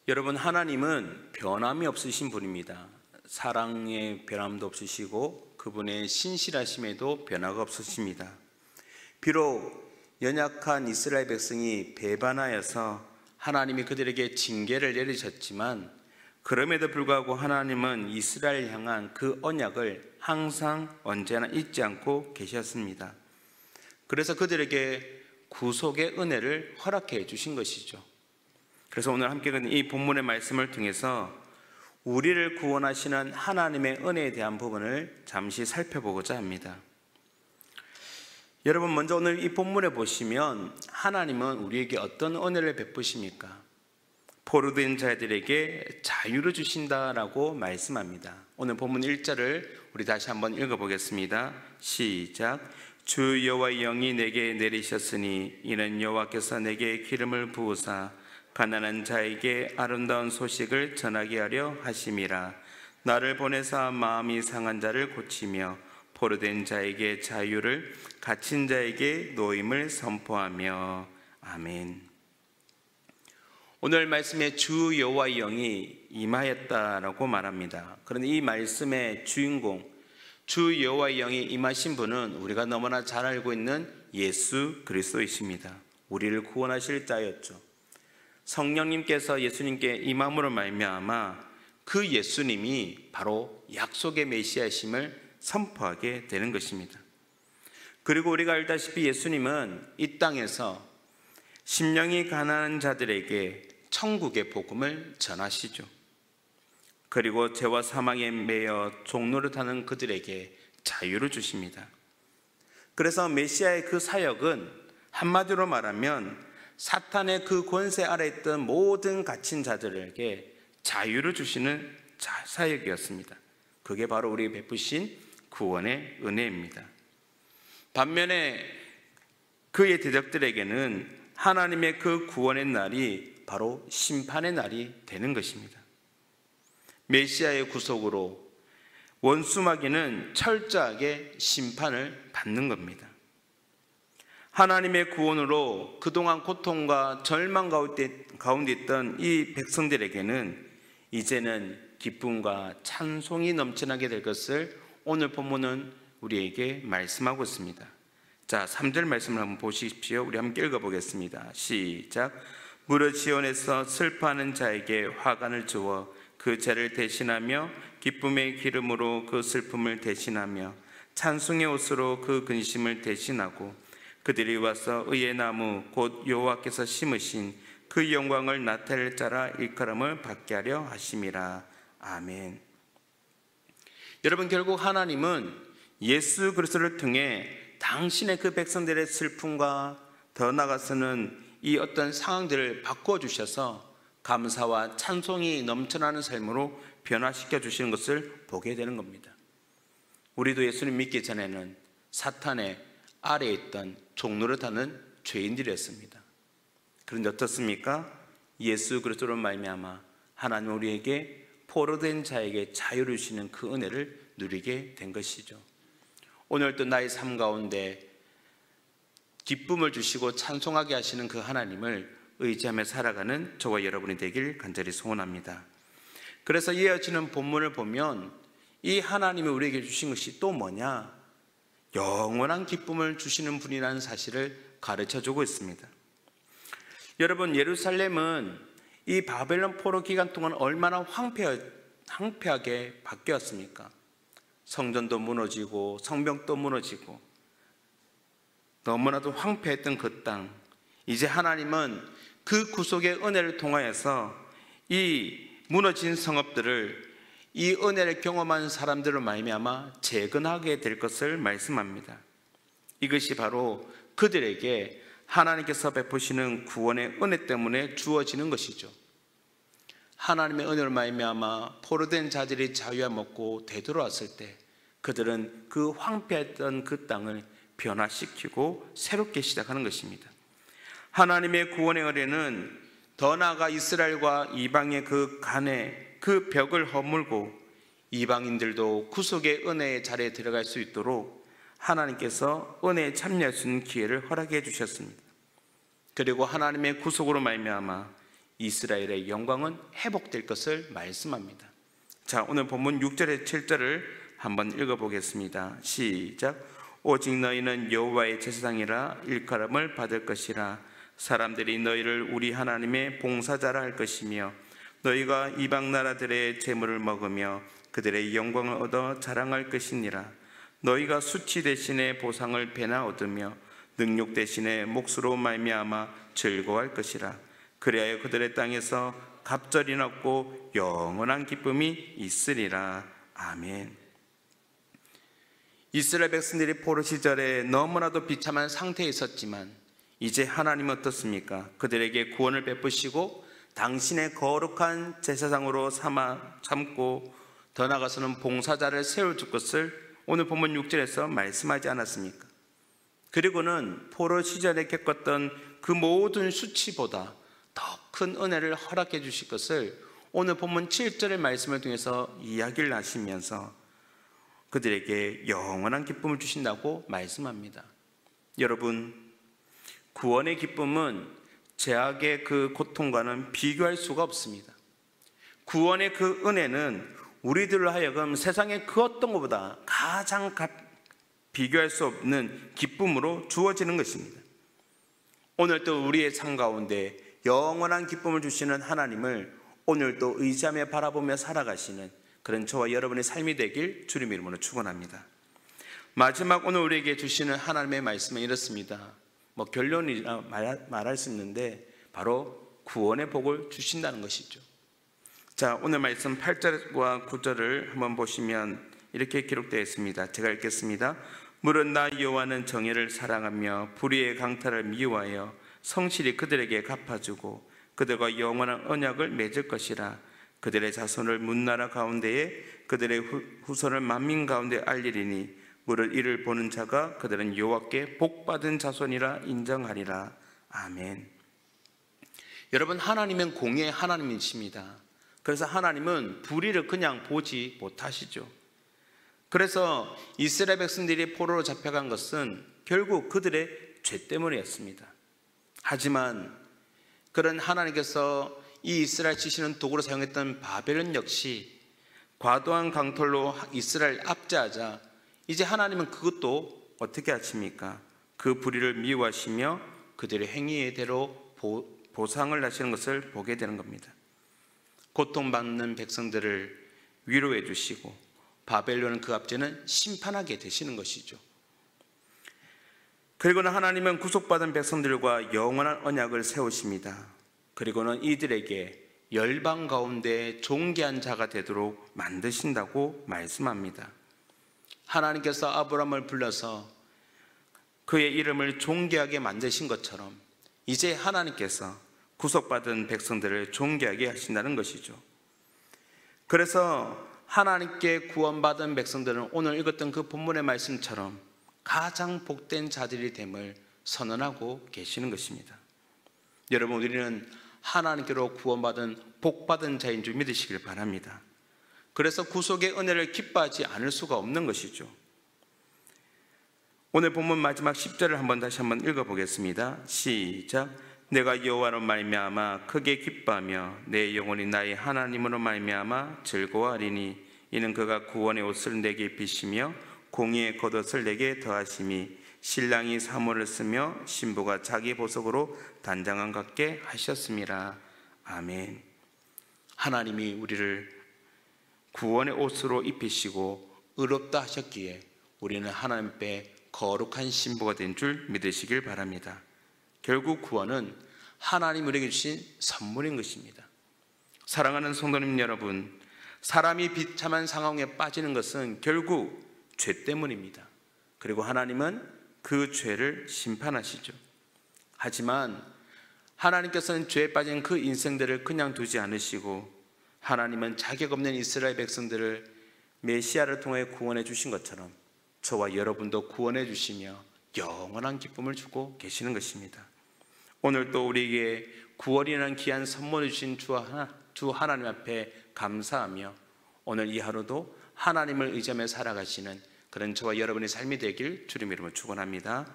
여러분, 하나님은 변함이 없으신 분입니다. 사랑의 변함도 없으시고 그분의 신실하심에도 변화가 없으십니다. 비록 연약한 이스라엘 백성이 배반하여서 하나님이 그들에게 징계를 내리셨지만, 그럼에도 불구하고 하나님은 이스라엘 향한 그 언약을 항상 언제나 잊지 않고 계셨습니다. 그래서 그들에게 구속의 은혜를 허락해 주신 것이죠. 그래서 오늘 함께 읽은 이 본문의 말씀을 통해서 우리를 구원하시는 하나님의 은혜에 대한 부분을 잠시 살펴보고자 합니다. 여러분, 먼저 오늘 이 본문에 보시면 하나님은 우리에게 어떤 은혜를 베푸십니까? 포로된 자들에게 자유를 주신다라고 말씀합니다. 오늘 본문 1절을 우리 다시 한번 읽어보겠습니다. 시작. 주 여호와의 영이 내게 내리셨으니 이는 여호와께서 내게 기름을 부으사 가난한 자에게 아름다운 소식을 전하게 하려 하심이라. 나를 보내사 마음이 상한 자를 고치며 포로된 자에게 자유를, 갇힌 자에게 노임을 선포하며. 아멘. 오늘 말씀에 주 여호와의 영이 임하였다라고 말합니다. 그런데 이 말씀의 주인공, 주 여호와의 영이 임하신 분은 우리가 너무나 잘 알고 있는 예수 그리스도이십니다. 우리를 구원하실 자였죠. 성령님께서 예수님께 임함으로 말미암아 그 예수님이 바로 약속의 메시아심을 선포하게 되는 것입니다. 그리고 우리가 알다시피 예수님은 이 땅에서 심령이 가난한 자들에게 천국의 복음을 전하시죠. 그리고 죄와 사망에 매여 종노릇하는 그들에게 자유를 주십니다. 그래서 메시아의 그 사역은 한마디로 말하면 사탄의 그 권세 아래 있던 모든 갇힌 자들에게 자유를 주시는 사역이었습니다. 그게 바로 우리 베푸신 구원의 은혜입니다. 반면에 그의 대적들에게는 하나님의 그 구원의 날이 바로 심판의 날이 되는 것입니다. 메시아의 구속으로 원수마귀는 철저하게 심판을 받는 겁니다. 하나님의 구원으로 그동안 고통과 절망 가운데 있던 이 백성들에게는 이제는 기쁨과 찬송이 넘쳐나게 될 것을 오늘 본문은 우리에게 말씀하고 있습니다. 자, 3절 말씀을 한번 보십시오. 우리 함께 읽어보겠습니다. 시작. 무릇 시온에서 슬퍼하는 자에게 화관을 주어 그 죄를 대신하며 기쁨의 기름으로 그 슬픔을 대신하며 찬송의 옷으로 그 근심을 대신하고 그들이 와서 의의 나무 곧 여호와께서 심으신 그 영광을 나타낼 자라 일컬음을 받게 하려 하심이라. 아멘. 여러분, 결국 하나님은 예수 그리스도를 통해 당신의 그 백성들의 슬픔과 더 나아가서는 이 어떤 상황들을 바꾸어 주셔서 감사와 찬송이 넘쳐나는 삶으로 변화시켜 주시는 것을 보게 되는 겁니다. 우리도 예수님 믿기 전에는 사탄의 아래에 있던 종노릇하는 죄인들이었습니다. 그런데 어떻습니까? 예수 그리스도로 말미암아 하나님 우리에게 포로된 자에게 자유를 주시는 그 은혜를 누리게 된 것이죠. 오늘도 나의 삶 가운데 기쁨을 주시고 찬송하게 하시는 그 하나님을 의지하며 살아가는 저와 여러분이 되길 간절히 소원합니다. 그래서 이어지는 본문을 보면 이 하나님이 우리에게 주신 것이 또 뭐냐? 영원한 기쁨을 주시는 분이라는 사실을 가르쳐주고 있습니다. 여러분, 예루살렘은 이 바벨론 포로 기간 동안 얼마나 황폐하게 바뀌었습니까? 성전도 무너지고 성벽도 무너지고 너무나도 황폐했던 그 땅, 이제 하나님은 그 구속의 은혜를 통하여서 이 무너진 성읍들을 이 은혜를 경험한 사람들로 말미암아 재건하게 될 것을 말씀합니다. 이것이 바로 그들에게 하나님께서 베푸시는 구원의 은혜 때문에 주어지는 것이죠. 하나님의 은혜로 말미암아 포로된 자들이 자유와 먹고 되돌아왔을 때 그들은 그 황폐했던 그 땅을 변화시키고 새롭게 시작하는 것입니다. 하나님의 구원의 은혜는 더 나아가 이스라엘과 이방의 그 간의 그 벽을 허물고 이방인들도 구속의 은혜의 자리에 들어갈 수 있도록 하나님께서 은혜에 참여할 수 있는 기회를 허락해 주셨습니다. 그리고 하나님의 구속으로 말미암아 이스라엘의 영광은 회복될 것을 말씀합니다. 자, 오늘 본문 6절에 7절을 한번 읽어보겠습니다. 시작. 오직 너희는 여호와의 제사장이라 일컬음을 받을 것이라. 사람들이 너희를 우리 하나님의 봉사자라 할 것이며 너희가 이방 나라들의 재물을 먹으며 그들의 영광을 얻어 자랑할 것이니라. 너희가 수치 대신에 보상을 배나 얻으며 능욕 대신에 몫으로 말미암아 즐거워할 것이라. 그리하여 그들의 땅에서 갑절이 났고 영원한 기쁨이 있으리라. 아멘. 이스라엘 백성들이 포로 시절에 너무나도 비참한 상태에 있었지만 이제 하나님은 어떻습니까? 그들에게 구원을 베푸시고 당신의 거룩한 제사장으로 삼고 더 나아가서는 봉사자를 세워줄 것을 오늘 본문 6절에서 말씀하지 않았습니까? 그리고는 포로 시절에 겪었던 그 모든 수치보다 더 큰 은혜를 허락해 주실 것을 오늘 본문 7절의 말씀을 통해서 이야기를 하시면서 그들에게 영원한 기쁨을 주신다고 말씀합니다. 여러분, 구원의 기쁨은 죄악의 그 고통과는 비교할 수가 없습니다. 구원의 그 은혜는 우리들로 하여금 세상의 그 어떤 것보다 가장 비교할 수 없는 기쁨으로 주어지는 것입니다. 오늘도 우리의 삶 가운데 영원한 기쁨을 주시는 하나님을 오늘도 의지하며 바라보며 살아가시는 그런 저와 여러분의 삶이 되길 주님 이름으로 축원합니다. 마지막 오늘 우리에게 주시는 하나님의 말씀은 이렇습니다. 결론이라 말할 수 있는데 바로 구원의 복을 주신다는 것이죠. 자, 오늘 말씀 8절과 9절을 한번 보시면 이렇게 기록되어 있습니다. 제가 읽겠습니다. 물은 나 여호와는 정의를 사랑하며 불의의 강탈을 미워하여 성실히 그들에게 갚아주고 그들과 영원한 언약을 맺을 것이라. 그들의 자손을 문나라 가운데에 그들의 후손을 만민 가운데 알리리니 물을 이를 보는 자가 그들은 여호와께 복받은 자손이라 인정하리라. 아멘. 여러분, 하나님은 공의의 하나님이십니다. 그래서 하나님은 불의를 그냥 보지 못하시죠. 그래서 이스라엘 백성들이 포로로 잡혀간 것은 결국 그들의 죄 때문이었습니다. 하지만 그런 하나님께서 이 이스라엘 치시는 도구로 사용했던 바벨론 역시 과도한 강털로 이스라엘 압제하자 이제 하나님은 그것도 어떻게 하십니까? 그 불의를 미워하시며 그들의 행위대로 보상을 하시는 것을 보게 되는 겁니다. 고통받는 백성들을 위로해 주시고 바벨론 그 압제는 심판하게 되시는 것이죠. 그리고는 하나님은 구속받은 백성들과 영원한 언약을 세우십니다. 그리고는 이들에게 열방 가운데 존귀한 자가 되도록 만드신다고 말씀합니다. 하나님께서 아브라함을 불러서 그의 이름을 존귀하게 만드신 것처럼 이제 하나님께서 구속받은 백성들을 존귀하게 하신다는 것이죠. 그래서 하나님께 구원받은 백성들은 오늘 읽었던 그 본문의 말씀처럼 가장 복된 자들이 됨을 선언하고 계시는 것입니다. 여러분, 우리는 하나님께로 구원받은 복받은 자인 줄 믿으시길 바랍니다. 그래서 구속의 은혜를 기뻐하지 않을 수가 없는 것이죠. 오늘 본문 마지막 10절을 다시 한번 읽어보겠습니다. 시작. 내가 여호와로 말미암아 크게 기뻐하며 내 영혼이 나의 하나님으로 말미암아 즐거워하리니 이는 그가 구원의 옷을 내게 입히시며 공의의 겉옷을 내게 더하심이 신랑이 사모를 쓰며 신부가 자기 보석으로 단장함 같게 하셨음이라. 아멘. 하나님이 우리를 구원의 옷으로 입히시고 의롭다 하셨기에 우리는 하나님 앞에 거룩한 신부가 된 줄 믿으시길 바랍니다. 결국 구원은 하나님 우리에게 주신 선물인 것입니다. 사랑하는 성도님 여러분, 사람이 비참한 상황에 빠지는 것은 결국 죄 때문입니다. 그리고 하나님은 그 죄를 심판하시죠. 하지만 하나님께서는 죄에 빠진 그 인생들을 그냥 두지 않으시고 하나님은 자격 없는 이스라엘 백성들을 메시아를 통해 구원해 주신 것처럼 저와 여러분도 구원해 주시며 영원한 기쁨을 주고 계시는 것입니다. 오늘 또 우리에게 구원이라는 귀한 선물을 주신 주 하나님 앞에 감사하며 오늘 이 하루도 하나님을 의지하며 살아가시는 그런 저와 여러분의 삶이 되길 주님 이름으로 축원합니다.